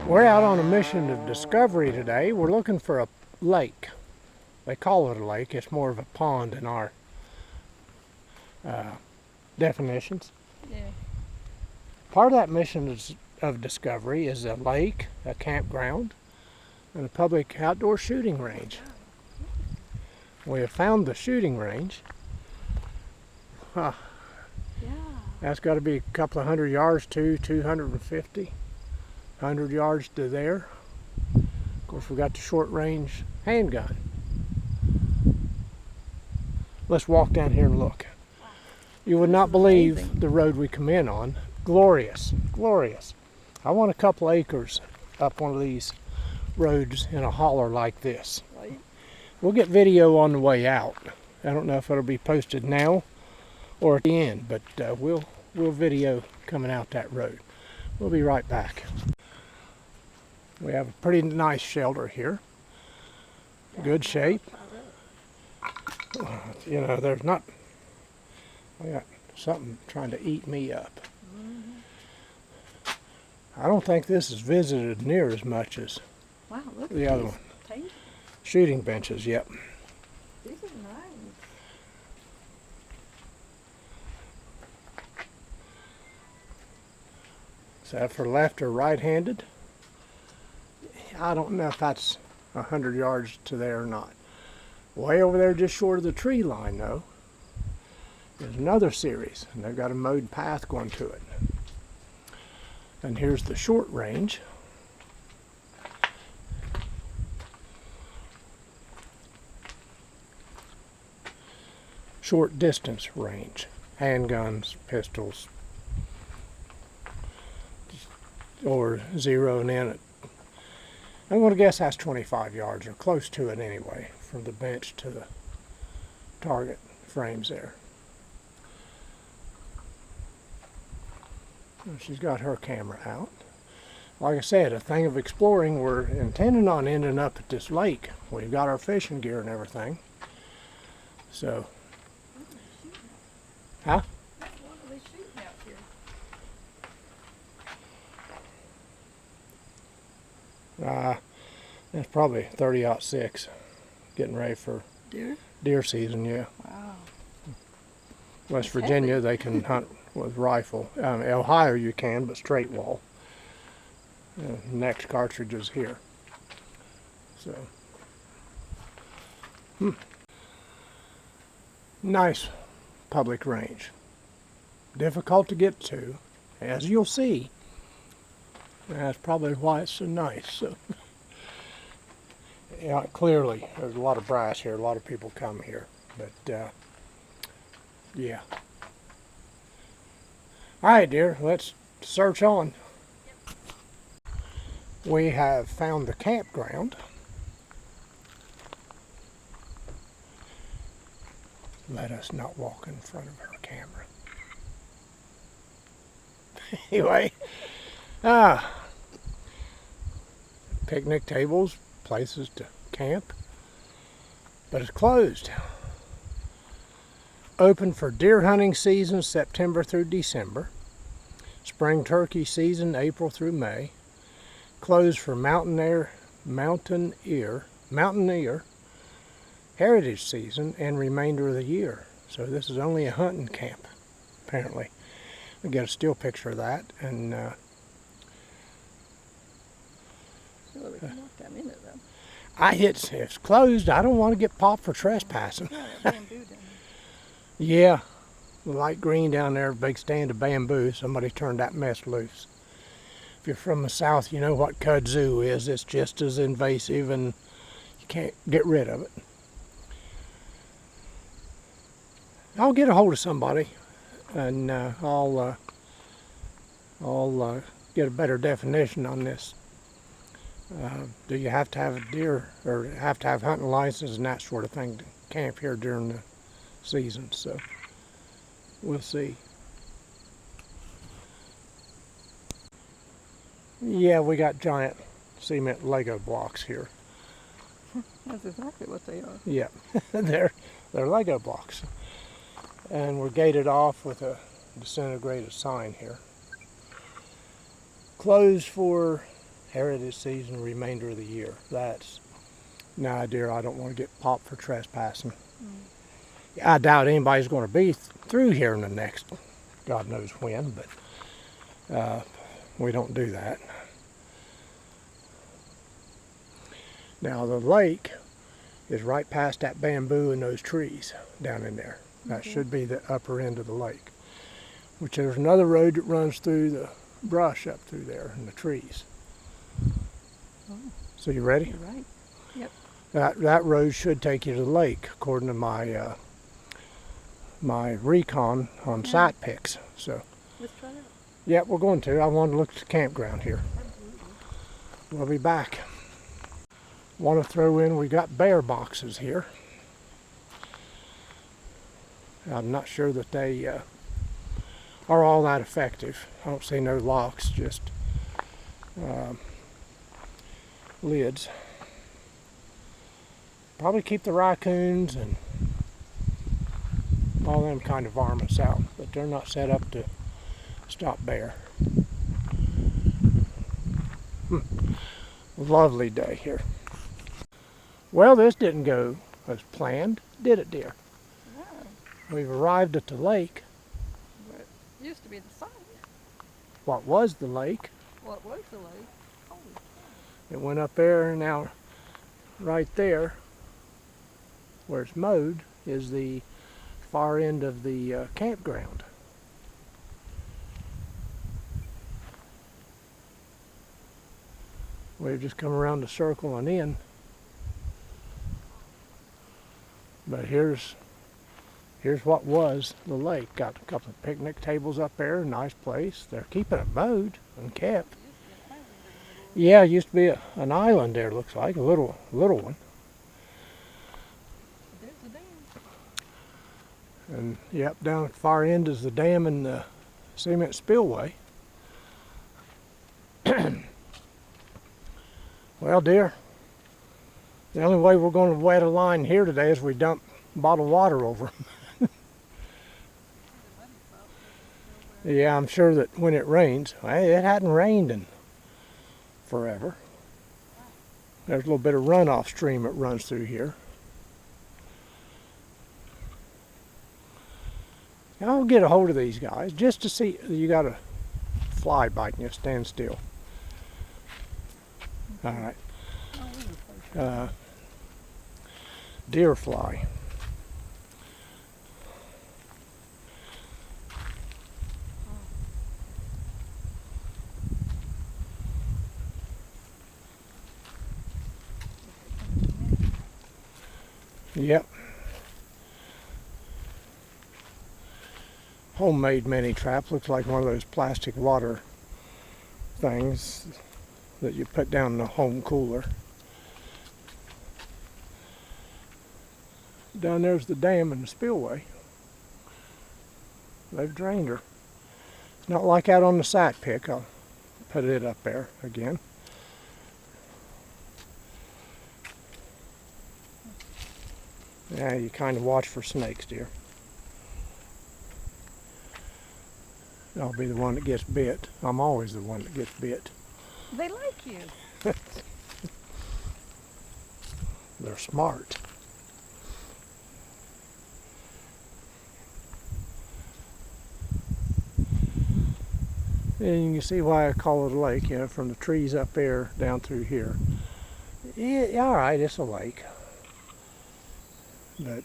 We're out on a mission of discovery today. We're looking for a lake. They call it a lake. It's more of a pond in our definitions. Yeah. Part of that mission of discovery is a lake, a campground, and a public outdoor shooting range. We have found the shooting range. Yeah. That's got to be a couple of 100 yards to 250. 100 yards to there. Of course, we got the short range handgun. Let's walk down here and look. You would not believe the road we come in on. Glorious, glorious. I want a couple acres up one of these roads in a holler like this. We'll get video on the way out. I don't know if it'll be posted now or at the end, but we'll video coming out that road. We'll be right back. We have a pretty nice shelter here. Good shape. You know, there's not, I got something trying to eat me up. I don't think this is visited near as much as the other one. Shooting benches, yep. These are nice. Is that for left or right-handed? I don't know if that's 100 yards to there or not. Way over there just short of the tree line though, there's another series, and they've got a mowed path going to it. And here's the short range. Short distance range. Handguns, pistols, or zeroing in at, I'm going to guess that's 25 yards or close to it anyway, from the bench to the target frames there. And she's got her camera out. Like I said, a thing of exploring. We're intending on ending up at this lake. We've got our fishing gear and everything. So, huh? What are they shooting out here? It's probably 30-06, getting ready for deer season, yeah. Wow. West Virginia, they can hunt with rifle. Ohio you can, but straight wall. Next cartridge is here. So, nice public range. Difficult to get to, as you'll see. That's probably why it's so nice. So, yeah, clearly there's a lot of brass here. A lot of people come here, but yeah. All right, dear. Let's search on. We have found the campground. Let us not walk in front of her camera. Anyway. Picnic tables, places to camp, but it's closed. Open for deer hunting season September through December, spring turkey season April through May, closed for mountaineer heritage season and remainder of the year. So this is only a hunting camp, apparently. We get a still picture of that, and it's closed. I don't want to get popped for trespassing. Yeah, the light green down there, big stand of bamboo. Somebody turned that mess loose. If you're from the south, you know what kudzu is. It's just as invasive, and you can't get rid of it. I'll get a hold of somebody, and I'll get a better definition on this. Do you have to have a deer or have to have hunting license and that sort of thing to camp here during the season? So we'll see. Yeah, we got giant cement Lego blocks here. That's exactly what they are. Yeah, they're Lego blocks, and we're gated off with a disintegrated sign here. Closed for heritage season, remainder of the year. That's, nah, dear, I don't want to get popped for trespassing. I doubt anybody's going to be through here in the next, God knows when, but we don't do that. Now the lake is right past that bamboo and those trees down in there. That should be the upper end of the lake. Which there's another road that runs through the brush up through there and the trees. Oh. So you ready? You're right. Yep. That road should take you to the lake, according to my my recon on site pics. So. Let's try that. Yeah, we're going to. I want to look at the campground here. Absolutely. We'll be back. Want to throw in, we got bear boxes here. I'm not sure that they are all that effective. I don't see no locks, just lids. Probably keep the raccoons and all them kind of varmints out, but they're not set up to stop bear. Lovely day here. Well, this didn't go as planned, did it, dear? No. We've arrived at the lake. But it used to be the site. What was the lake? What was the lake? Holy cow. It went up there, and now right there, where it's mowed, is the far end of the campground. We've just come around the circle and in. But here's what was the lake. Got a couple of picnic tables up there, nice place. They're keeping it mowed and kept. Yeah, it used to be an island there, looks like, a little one. There's the dam. And yep, down at the far end is the dam and the cement spillway. Well, dear, the only way we're going to wet a line here today is we dump bottled water over them. Yeah, I'm sure that when it rains, it hadn't rained in forever. There's a little bit of runoff stream that runs through here. I'll get a hold of these guys just to see. You got a fly biting you. Stand still. All right. Deer fly. Yep. Homemade mini trap. Looks like one of those plastic water things that you put down in the home cooler. Down there's the dam and the spillway. They've drained her. It's not like out on the site pick. I'll put it up there again. Yeah, you kind of watch for snakes, dear. I'll be the one that gets bit. I'm always the one that gets bit. They like you. They're smart. And you can see why I call it a lake, you know, from the trees up there down through here. Yeah, all right, it's a lake. But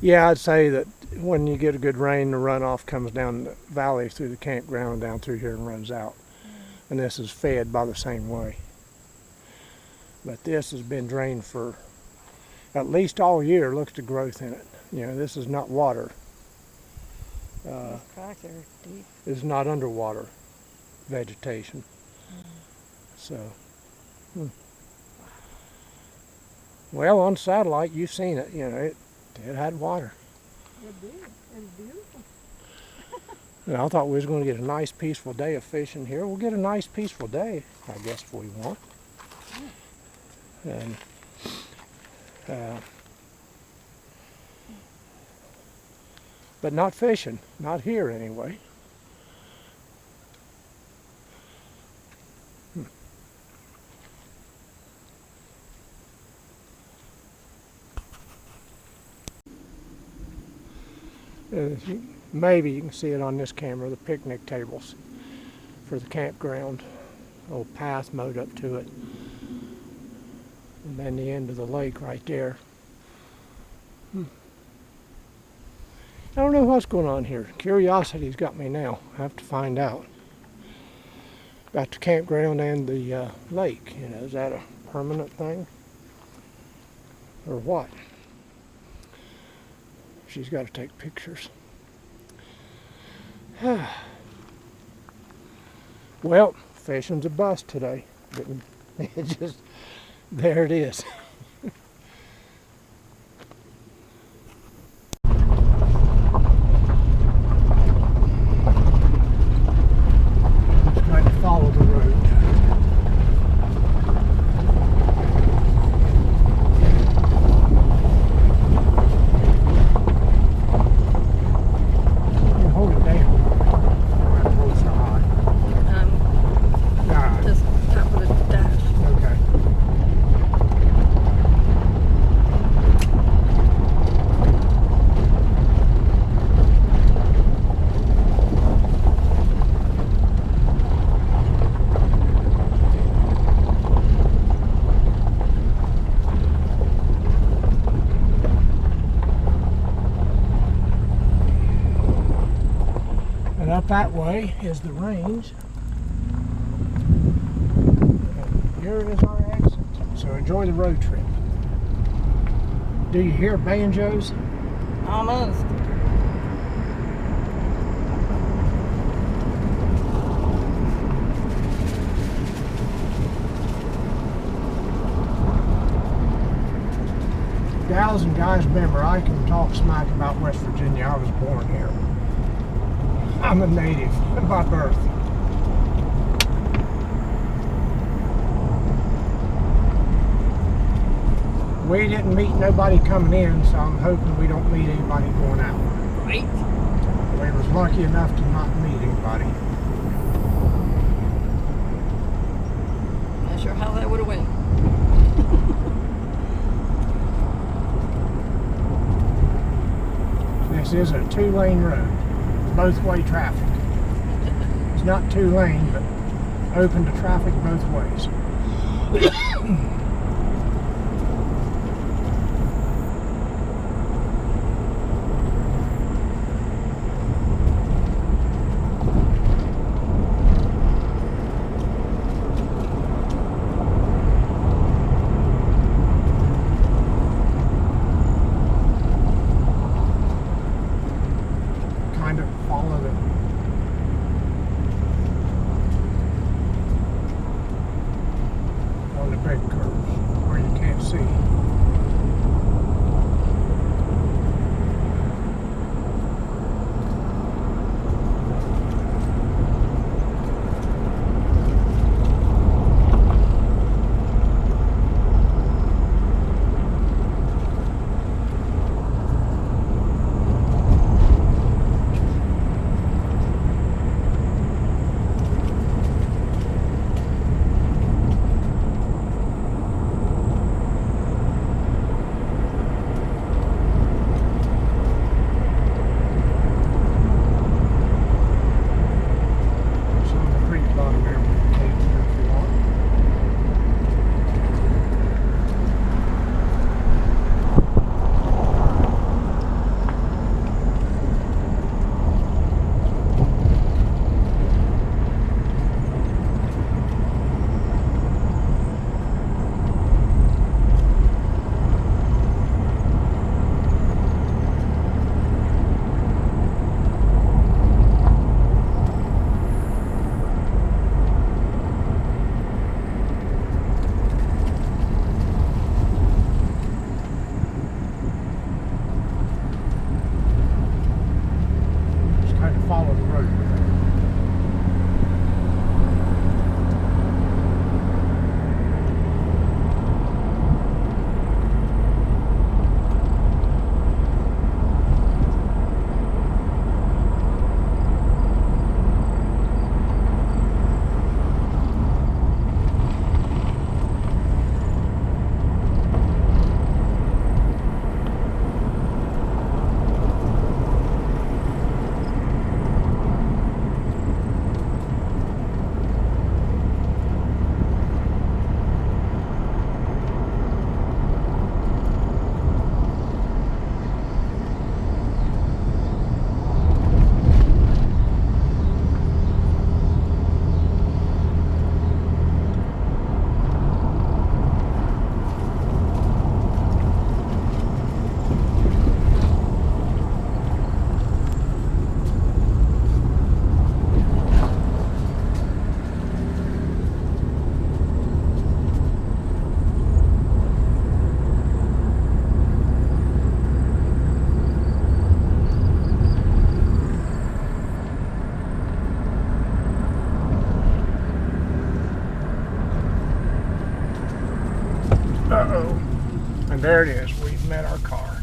yeah, I'd say that when you get a good rain, the runoff comes down the valley through the campground and down through here and runs out. And this is fed by the same way. But this has been drained for at least all year. Look at the growth in it. You know, this is not water. Those cracks are deep. It's not underwater vegetation. So, well, on satellite, you've seen it. You know, it had water. It did. It's beautiful. And I thought we was going to get a nice, peaceful day of fishing here. We'll get a nice, peaceful day, I guess, if we want. And but not fishing, not here anyway. Maybe you can see it on this camera, the picnic tables for the campground. Old path mowed up to it. And then the end of the lake right there. I don't know what's going on here. Curiosity's got me now. I have to find out. About the campground and the lake. You know, is that a permanent thing? Or what? She's got to take pictures. Well, fishing's a bust today. It just, there it is. Just trying to follow the road. Hold it down. Hold it so high. Just top of the dash. Okay. And up that way is the range. Here is our exit. So enjoy the road trip. Do you hear banjos? Almost. Gals and guys, remember, I can talk smack about West Virginia. I was born here. I'm a native by birth. We didn't meet nobody coming in, so I'm hoping we don't meet anybody going out. Right. We was lucky enough to not meet anybody. Not sure how that would have went. This is a 2-lane road, both-way traffic. It's not 2-lane, but open to traffic both ways. Kind of follow the on the big curve. And there it is. We've met our car.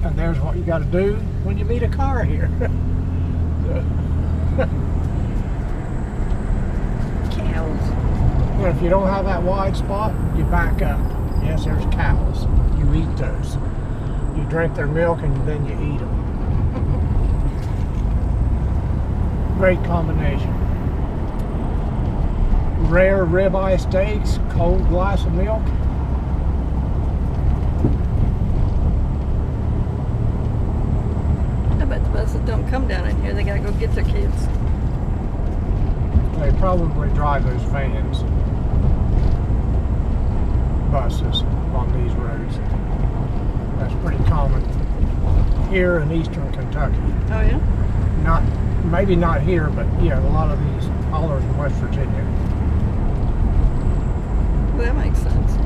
And there's what you got to do when you meet a car here. Cows. Well, if you don't have that wide spot, you back up. Yes, there's cows. You eat those. You drink their milk and then you eat them. Great combination. Rare ribeye steaks, cold glass of milk. I bet the buses don't come down in here. They gotta go get their kids. They probably drive those vans, buses on these roads. That's pretty common here in eastern Kentucky. Oh yeah? Maybe not here, but yeah, a lot of these haulers in West Virginia. Well, that makes sense.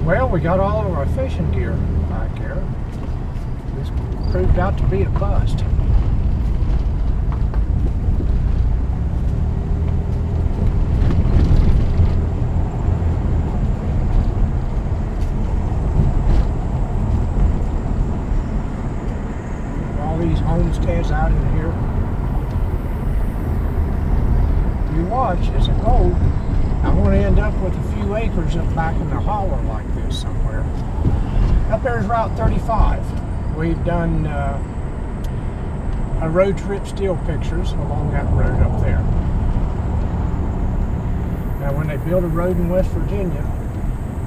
Well, we got all of our fishing gear back here. This proved out to be a bust. All these homesteads out in here. You watch as it goes. I'm going to end up with a few acres up back in the holler like this somewhere. Up there's Route 35. We've done a road trip still pictures along that road up there. Now when they build a road in West Virginia,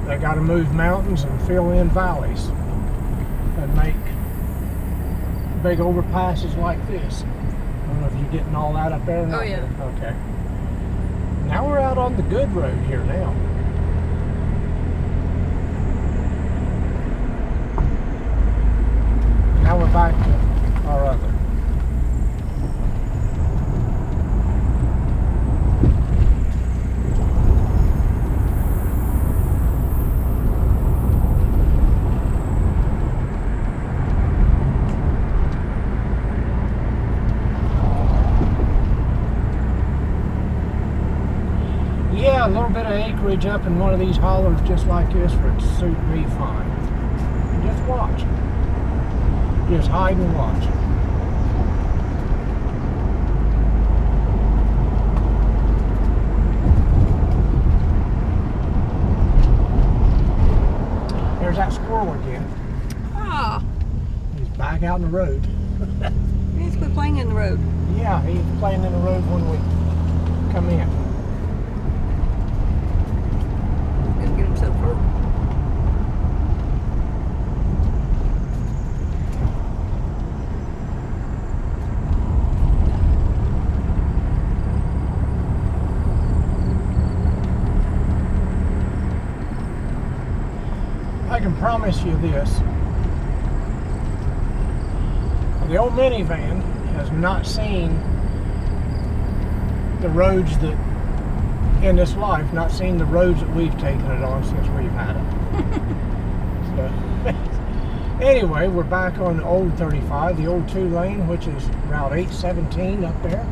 they got to move mountains and fill in valleys and make big overpasses like this. I don't know if you're getting all that up there or not. Oh yeah. Okay. Now we're out on the good road here now. Now we're back to our other. Yeah, a little bit of acreage up in one of these hollers just like this would suit me fine. And just watch. Just hide and watch. There's that squirrel again. Ah, He's back out in the road. he needs to quit playing in the road. Yeah, he's playing in the road when we come in. He's gonna get himself hurt. I can promise you this. The old minivan has not seen the roads that, in this life, not seen the roads that we've taken it on since we've had it. So, anyway, we're back on the old 35, the old 2-lane, which is Route 817 up there.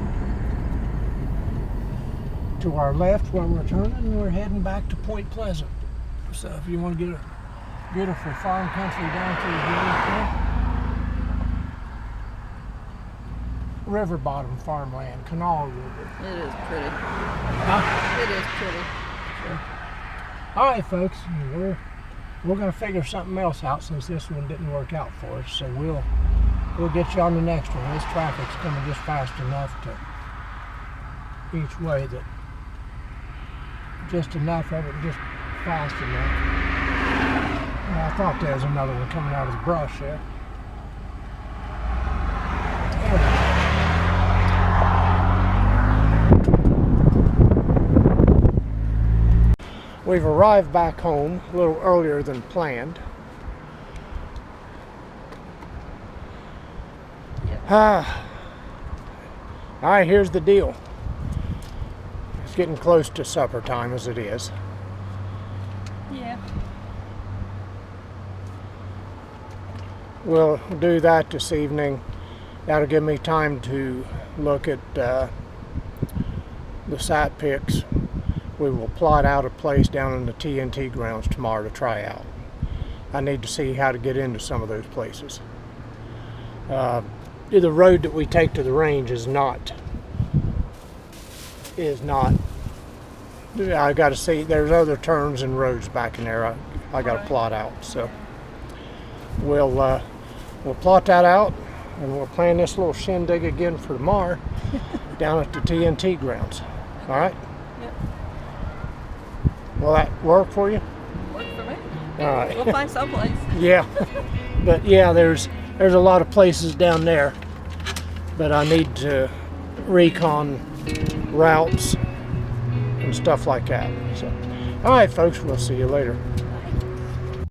To our left where we're turning, we're heading back to Point Pleasant. So if you want to get a beautiful farm country down through here, river bottom farmland, Canal River. It is pretty. Huh? It is pretty. All right, folks, we're going to figure something else out since this one didn't work out for us. So we'll get you on the next one. This traffic's coming just fast enough to each way that just enough of it, just fast enough. Well, I thought there was another one coming out of the brush there. We've arrived back home a little earlier than planned. All right, here's the deal. It's getting close to supper time as it is. Yeah. We'll do that this evening. That'll give me time to look at the site pics. We will plot out a place down in the TNT grounds tomorrow to try out. I need to see how to get into some of those places. The road that we take to the range is not. I got to see. There's other turns and roads back in there. I got to plot out. So we'll plot that out, and we'll plan this little shindig again for tomorrow down at the TNT grounds. All right. Yep. Will that work for you? Work for me. All right. We'll find someplace. Yeah, but yeah, there's a lot of places down there, but I need to recon routes and stuff like that. So, all right, folks, we'll see you later.